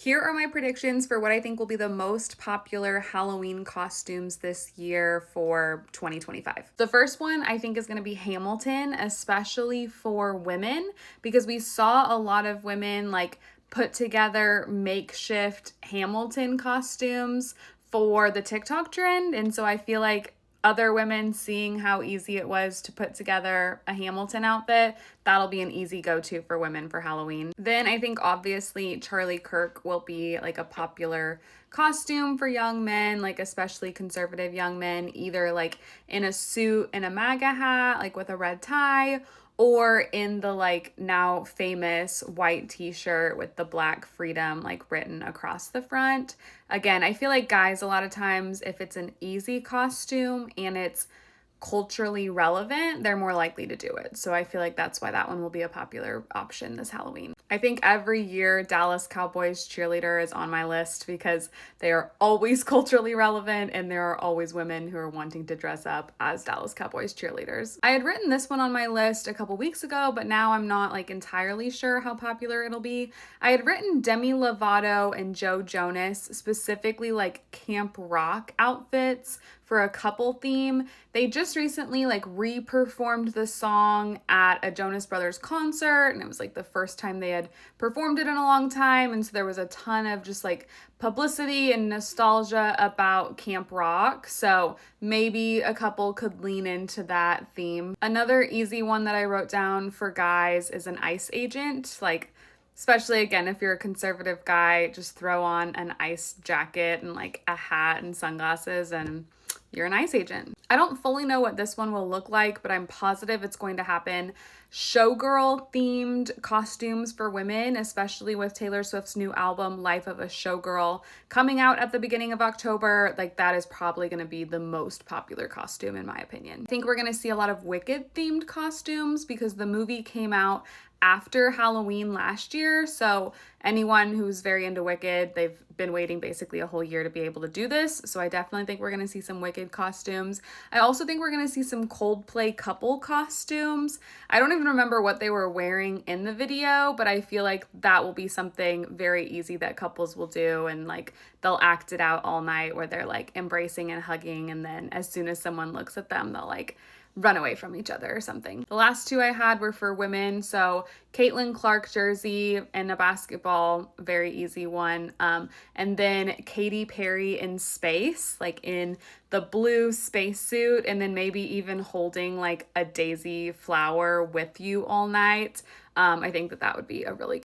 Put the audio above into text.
Here are my predictions for what I think will be the most popular Halloween costumes this year for 2025. The first one I think is going to be Hamilton, especially for women, because we saw a lot of women like put together makeshift Hamilton costumes for the TikTok trend. And so I feel like other women seeing how easy it was to put together a Hamilton outfit, that'll be an easy go-to for women for Halloween. Then I think obviously Charlie Kirk will be like a popular costume for young men, like especially conservative young men, either like in a suit and a MAGA hat, like with a red tie, or in the like now famous white t-shirt with the black freedom like written across the front. Again, I feel like guys a lot of times if it's an easy costume and it's culturally relevant, they're more likely to do it. So I feel like that's why that one will be a popular option this Halloween. I think every year Dallas Cowboys cheerleader is on my list because they are always culturally relevant and there are always women who are wanting to dress up as Dallas Cowboys cheerleaders. I had written this one on my list a couple weeks ago, but now I'm not like entirely sure how popular it'll be. I had written Demi Lovato and Joe Jonas, specifically like camp rock outfits for a couple theme. They just recently like re-performed the song at a Jonas Brothers concert, and it was like the first time they had performed it in a long time, and so there was a ton of just like publicity and nostalgia about Camp Rock. So maybe a couple could lean into that theme. Another easy one that I wrote down for guys is an ice agent, like especially again if you're a conservative guy, just throw on an ice jacket and like a hat and sunglasses and you're an ice agent. I don't fully know what this one will look like, but I'm positive it's going to happen. Showgirl themed costumes for women, especially with Taylor Swift's new album, Life of a Showgirl, coming out at the beginning of October. Like, that is probably going to be the most popular costume, in my opinion. I think we're going to see a lot of Wicked themed costumes because the movie came out after Halloween last year. So anyone who's very into Wicked, they've been waiting basically a whole year to be able to do this. So I definitely think we're going to see some Wicked costumes. I also think we're going to see some Coldplay couple costumes. I don't even remember what they were wearing in the video, but I feel like that will be something very easy that couples will do, and like they'll act it out all night where they're like embracing and hugging, and then as soon as someone looks at them, they'll like run away from each other or something. The last two I had were for women. So Caitlin Clark jersey and a basketball, very easy one. And then Katy Perry in space, like in the blue spacesuit, and then maybe even holding like a daisy flower with you all night. I think that would be a really